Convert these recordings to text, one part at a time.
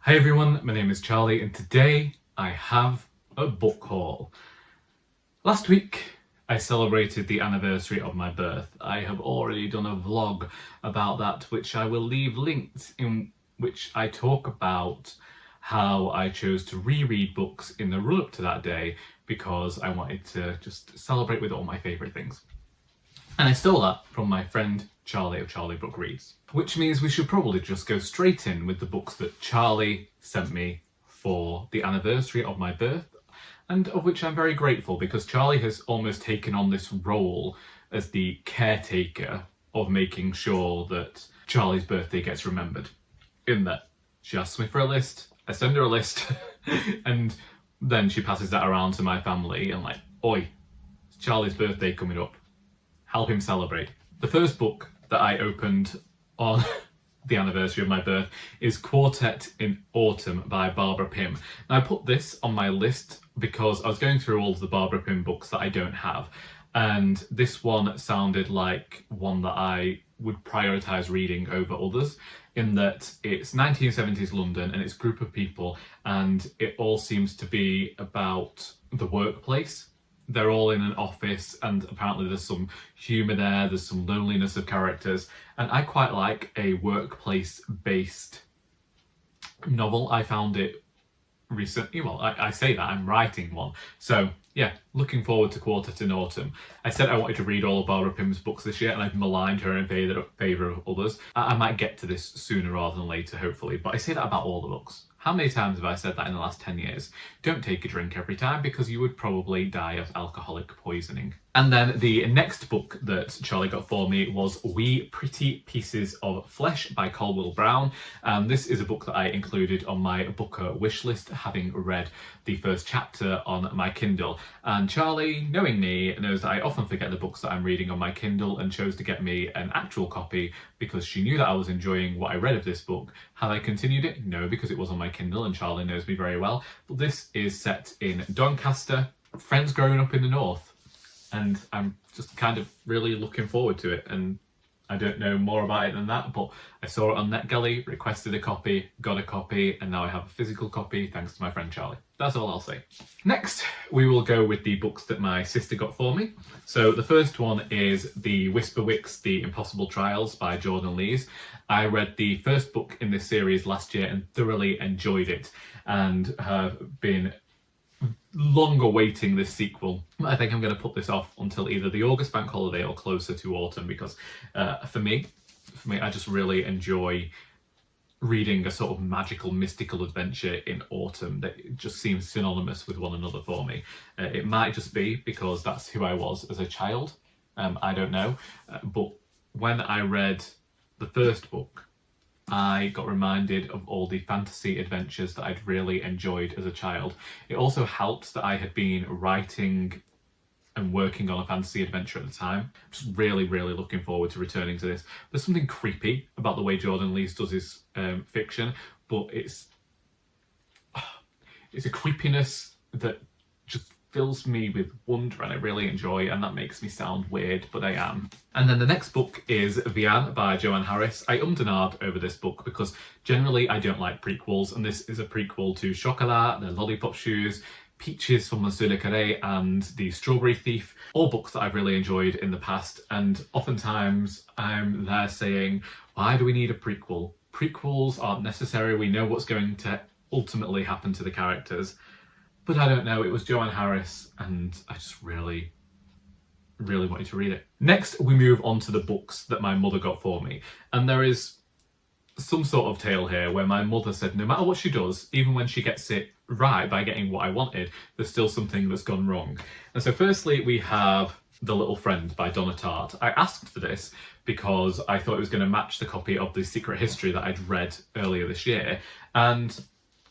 Hi everyone, my name is Charlie and today I have a book haul. Last week I celebrated the anniversary of my birth. I have already done a vlog about that which I will leave linked, in which I talk about how I chose to reread books in the run up to that day because I wanted to just celebrate with all my favourite things. And I stole that from my friend Charlie of Charlie Book Reads. Which means we should probably just go straight in with the books that Charlie sent me for the anniversary of my birth, and of which I'm very grateful because Charlie has almost taken on this role as the caretaker of making sure that Charlie's birthday gets remembered. In that she asks me for a list, I send her a list, and then she passes that around to my family and like, oi, it's Charlie's birthday coming up. Help him celebrate. The first book that I opened on the anniversary of my birth is Quartet in Autumn by Barbara Pym. Now I put this on my list because I was going through all of the Barbara Pym books that I don't have, and this one sounded like one that I would prioritise reading over others, in that it's 1970s London and it's a group of people and it all seems to be about the workplace. They're all in an office and apparently there's some humour there, there's some loneliness of characters, and I quite like a workplace-based novel. I found it recently, well, I say that, I'm writing one. So yeah, looking forward to Quartet in Autumn. I said I wanted to read all of Barbara Pym's books this year and I've maligned her in favour of others. I might get to this sooner rather than later, hopefully, but I say that about all the books. How many times have I said that in the last 10 years? Don't take a drink every time because you would probably die of alcoholic poisoning. And then the next book that Charlie got for me was Wee Pretty Pieces of Flesh by Colwill Brown. This is a book that I included on my Booker wish list, having read the first chapter on my Kindle. And Charlie, knowing me, knows that I often forget the books that I'm reading on my Kindle and chose to get me an actual copy because she knew that I was enjoying what I read of this book. Have I continued it? No, because it was on my Kindle and Charlie knows me very well. But this is set in Doncaster, friends growing up in the north. And I'm just kind of really looking forward to it. And I don't know more about it than that, but I saw it on NetGalley, requested a copy, got a copy, and now I have a physical copy thanks to my friend Charlie. That's all I'll say. Next, we will go with the books that my sister got for me. So the first one is the Whisperwicks, The Impossible Trials by Jordan Lees. I read the first book in this series last year and thoroughly enjoyed it and have been long awaiting this sequel. I think I'm going to put this off until either the August bank holiday or closer to autumn because for me, I just really enjoy reading a sort of magical, mystical adventure in autumn that just seems synonymous with one another for me. It might just be because that's who I was as a child. I don't know. But when I read the first book, I got reminded of all the fantasy adventures that I'd really enjoyed as a child. It also helps that I had been writing and working on a fantasy adventure at the time. I'm just really, really looking forward to returning to this. There's something creepy about the way Jordan Lees does his fiction, but it's a creepiness that just fills me with wonder and I really enjoy, and that makes me sound weird, but I am. And then the next book is Vianne by Joanne Harris. I and ahed over this book because generally I don't like prequels, and this is a prequel to Chocolat, The Lollipop Shoes, Peaches from Monsieur le Carré, and The Strawberry Thief, all books that I've really enjoyed in the past, and oftentimes I'm there saying, why do we need a prequel? Prequels aren't necessary, we know what's going to ultimately happen to the characters. But I don't know, it was Joanne Harris and I just really wanted to read it. Next, we move on to the books that my mother got for me. And there is some sort of tale here where my mother said no matter what she does, even when she gets it right by getting what I wanted, there's still something that's gone wrong. And so firstly, we have The Little Friend by Donna Tartt. I asked for this because I thought it was going to match the copy of The Secret History that I'd read earlier this year. And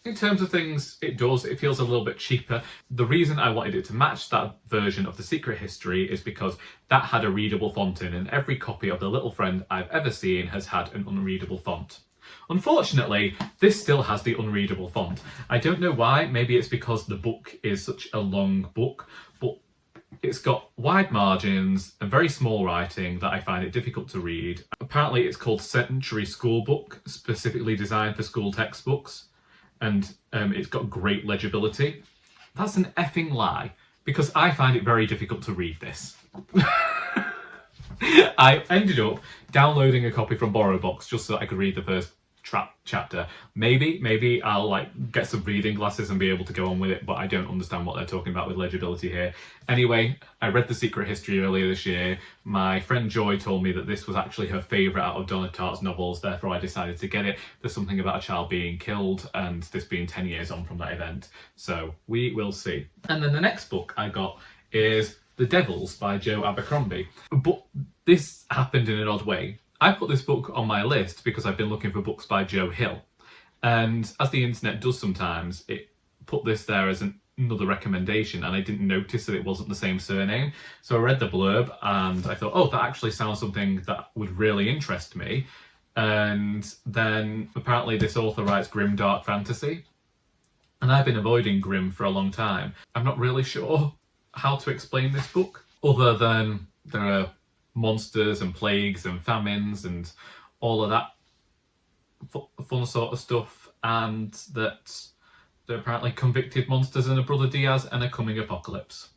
in terms of things, it does. It feels a little bit cheaper. The reason I wanted it to match that version of The Secret History is because that had a readable font in, and every copy of The Little Friend I've ever seen has had an unreadable font. Unfortunately, this still has the unreadable font. I don't know why. Maybe it's because the book is such a long book, but it's got wide margins and very small writing that I find it difficult to read. Apparently it's called Century School Book, specifically designed for school textbooks. and it's got great legibility. That's an effing lie, because I find it very difficult to read this. I ended up downloading a copy from BorrowBox just so that I could read the first chapter. Maybe I'll like get some reading glasses and be able to go on with it, but I don't understand what they're talking about with legibility here. Anyway, I read The Secret History earlier this year. My friend Joy told me that this was actually her favourite out of Donna Tartt's novels, therefore I decided to get it. There's something about a child being killed, and this being 10 years on from that event, so we will see. And then the next book I got is The Devils by Joe Abercrombie. But this happened in an odd way. I put this book on my list because I've been looking for books by Joe Hill. And as the internet does sometimes, it put this there as another recommendation, and I didn't notice that it wasn't the same surname. So I read the blurb and I thought, oh, that actually sounds something that would really interest me. And then apparently this author writes grim dark fantasy. And I've been avoiding grim for a long time. I'm not really sure how to explain this book, other than there are monsters and plagues and famines and all of that fun sort of stuff, and that there are apparently convicted monsters and a Brother Diaz and a coming apocalypse.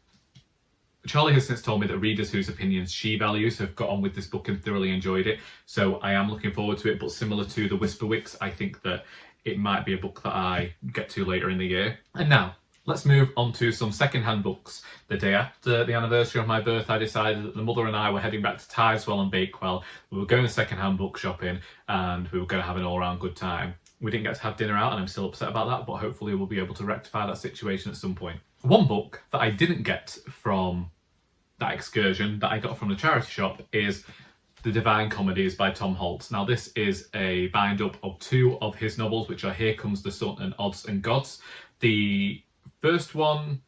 Charlie has since told me that readers whose opinions she values have got on with this book and thoroughly enjoyed it, so I am looking forward to it, but similar to the Whisperwicks, I think that it might be a book that I get to later in the year. And now, let's move on to some second-hand books. The day after the anniversary of my birth, I decided that the mother and I were heading back to Tideswell and Bakewell. We were going second-hand book shopping, and we were going to have an all-round good time. We didn't get to have dinner out, and I'm still upset about that, but hopefully we'll be able to rectify that situation at some point. One book that I didn't get from that excursion, that I got from the charity shop, is The Divine Comedies by Tom Holt. Now, this is a bind-up of two of his novels, which are Here Comes the Sun and Odds and Gods. The first one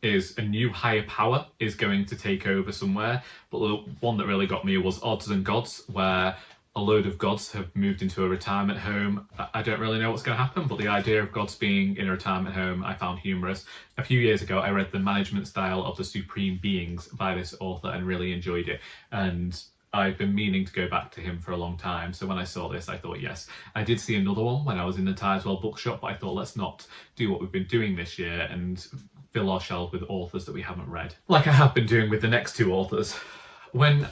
is a new higher power is going to take over somewhere, but the one that really got me was Odds and Gods, where a load of gods have moved into a retirement home. I don't really know what's going to happen, but the idea of gods being in a retirement home I found humorous. A few years ago, I read The Management Style of the Supreme Beings by this author and really enjoyed it. And I've been meaning to go back to him for a long time, so when I saw this, I thought, yes. I did see another one when I was in the Tideswell bookshop, but I thought, let's not do what we've been doing this year and fill our shelves with authors that we haven't read, like I have been doing with the next two authors. When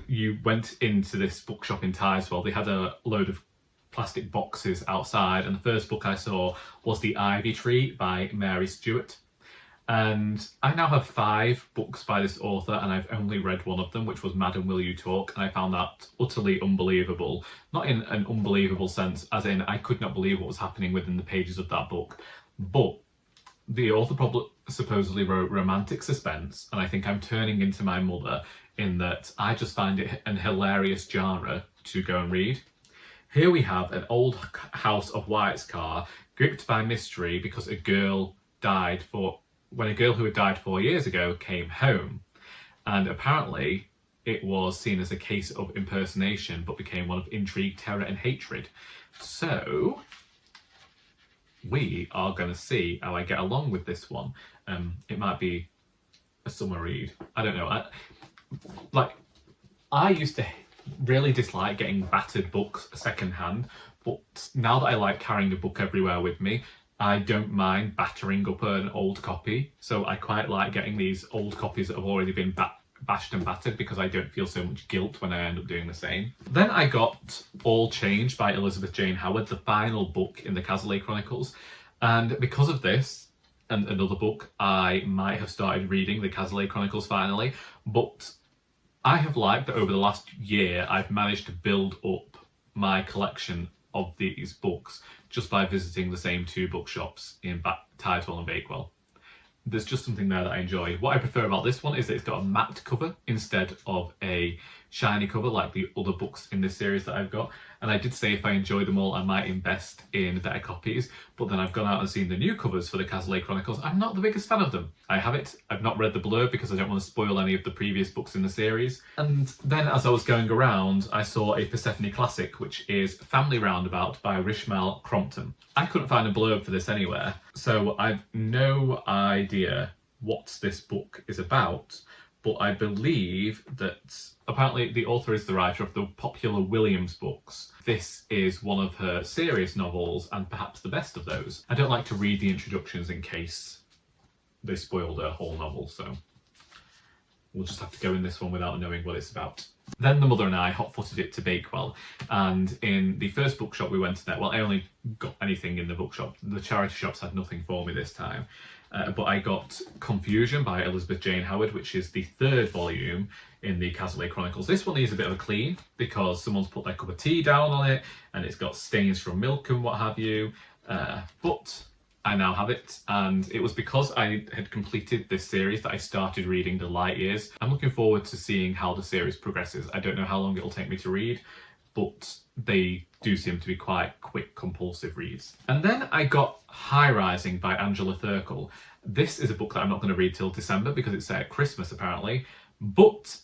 you went into this bookshop in Tideswell, they had a load of plastic boxes outside, and the first book I saw was The Ivy Tree by Mary Stewart. And I now have 5 books by this author, and I've only read one of them, which was Madam Will You Talk, and I found that utterly unbelievable. Not in an unbelievable sense, as in I could not believe what was happening within the pages of that book. But the author supposedly wrote romantic suspense, and I think I'm turning into my mother in that I just find it an hilarious genre to go and read. Here we have an old house of Wyatt's car gripped by mystery because a girl died when a girl who had died 4 years ago came home. And apparently it was seen as a case of impersonation, but became one of intrigue, terror and hatred. So we are going to see how I get along with this one. It might be a summer read. I don't know. I used to really dislike getting battered books secondhand, but now that I like carrying a book everywhere with me, I don't mind battering up an old copy. So I quite like getting these old copies that have already been bashed and battered, because I don't feel so much guilt when I end up doing the same. Then I got All Change by Elizabeth Jane Howard, the final book in the Cazalet Chronicles. And because of this and another book, I might have started reading the Cazalet Chronicles finally. But I have liked that over the last year, I've managed to build up my collection of these books just by visiting the same 2 bookshops in Tideswell and Bakewell. There's just something there that I enjoy. What I prefer about this one is that it's got a matte cover instead of a shiny cover like the other books in this series that I've got. And I did say if I enjoy them all, I might invest in better copies. But then I've gone out and seen the new covers for the Cazalet Chronicles. I'm not the biggest fan of them. I have it. I've not read the blurb because I don't want to spoil any of the previous books in the series. And then as I was going around, I saw a Persephone classic, which is Family Roundabout by Richmal Crompton. I couldn't find a blurb for this anywhere, so I've no idea what this book is about. but I believe that apparently the author is the writer of the popular Williams books. This is one of her serious novels, and perhaps the best of those. I don't like to read the introductions in case they spoiled her whole novel, so we'll just have to go in this one without knowing what it's about. Then the mother and I hot-footed it to Bakewell, and in the first bookshop we went to there, well, I only got anything in the bookshop. The charity shops had nothing for me this time. But I got Confusion by Elizabeth Jane Howard, which is the third volume in the Cazalet Chronicles. This one needs a bit of a clean because someone's put their cup of tea down on it and it's got stains from milk and what have you. But I now have it, and it was because I had completed this series that I started reading The Light Years. I'm looking forward to seeing how the series progresses. I don't know how long it'll take me to read, but they do seem to be quite quick, compulsive reads. And then I got Highrising by Angela Thirkell. This is a book that I'm not going to read till December because it's set at Christmas apparently, but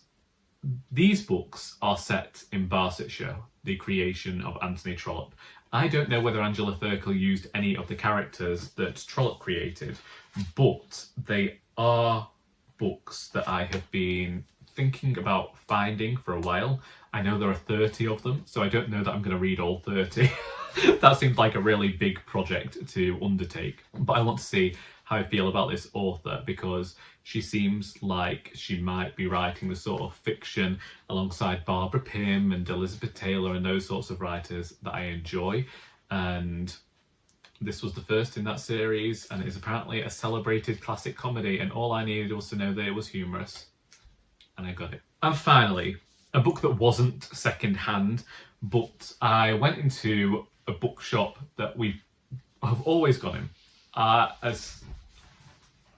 these books are set in Barsetshire, the creation of Anthony Trollope. I don't know whether Angela Thirkell used any of the characters that Trollope created, but they are books that I have been thinking about finding for a while. I know there are 30 of them, so I don't know that I'm going to read all 30. That seems like a really big project to undertake, but I want to see how I feel about this author because she seems like she might be writing the sort of fiction alongside Barbara Pym and Elizabeth Taylor and those sorts of writers that I enjoy. And this was the first in that series, and it is apparently a celebrated classic comedy, and all I needed was to know that it was humorous, and I got it. And finally, a book that wasn't second-hand, but I went into a bookshop that we have always gone in. As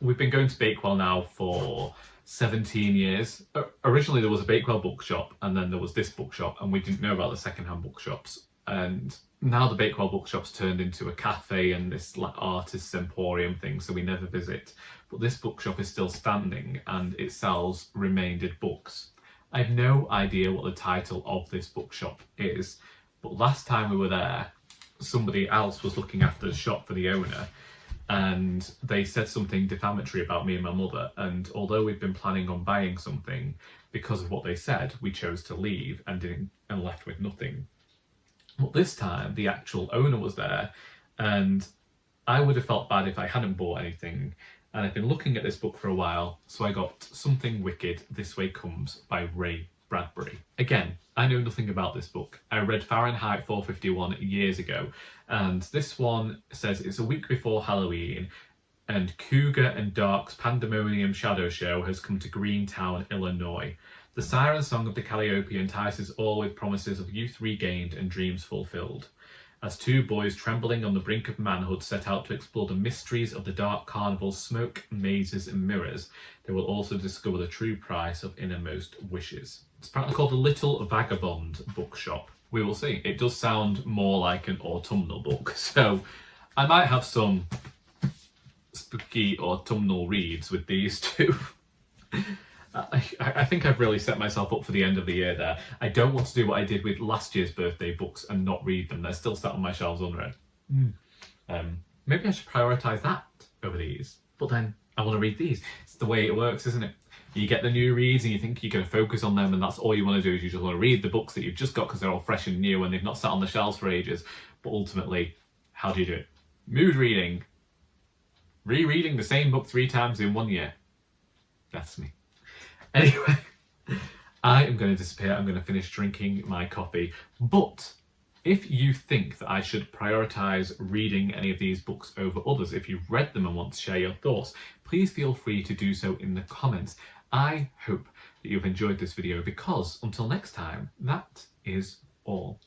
we've been going to Bakewell now for 17 years. Originally there was a Bakewell bookshop, and then there was this bookshop, and we didn't know about the second-hand bookshops. And now the Bakewell bookshop's turned into a cafe and this like artist's emporium thing, so we never visit. But this bookshop is still standing, and it sells remaindered books. I have no idea what the title of this bookshop is, but last time we were there, somebody else was looking after the shop for the owner, and they said something defamatory about me and my mother, and although we'd been planning on buying something, because of what they said, we chose to leave and left with nothing. But this time, the actual owner was there, and I would have felt bad if I hadn't bought anything, and I've been looking at this book for a while, so I got Something Wicked, This Way Comes by Ray Bradbury. Again, I know nothing about this book. I read Fahrenheit 451 years ago, and this one says it's a week before Halloween, and Cougar and Dark's Pandemonium Shadow Show has come to Greentown, Illinois. The siren song of the Calliope entices all with promises of youth regained and dreams fulfilled. As two boys trembling on the brink of manhood set out to explore the mysteries of the dark carnival's smoke, mazes and mirrors, they will also discover the true price of innermost wishes. It's apparently called the Little Vagabond Bookshop. We will see. It does sound more like an autumnal book, so I might have some spooky autumnal reads with these two. I think I've really set myself up for the end of the year there. I don't want to do what I did with last year's birthday books and not read them. They're still sat on my shelves unread. Maybe I should prioritise that over these. But then I want to read these. It's the way it works, isn't it? You get the new reads and you think you're going to focus on them, and that's all you want to do is you just want to read the books that you've just got because they're all fresh and new and they've not sat on the shelves for ages. But ultimately, how do you do it? Mood reading. Rereading the same book 3 times in 1 year. That's me. Anyway, I am going to disappear. I'm going to finish drinking my coffee. But if you think that I should prioritise reading any of these books over others, if you've read them and want to share your thoughts, please feel free to do so in the comments. I hope that you've enjoyed this video because until next time, that is all.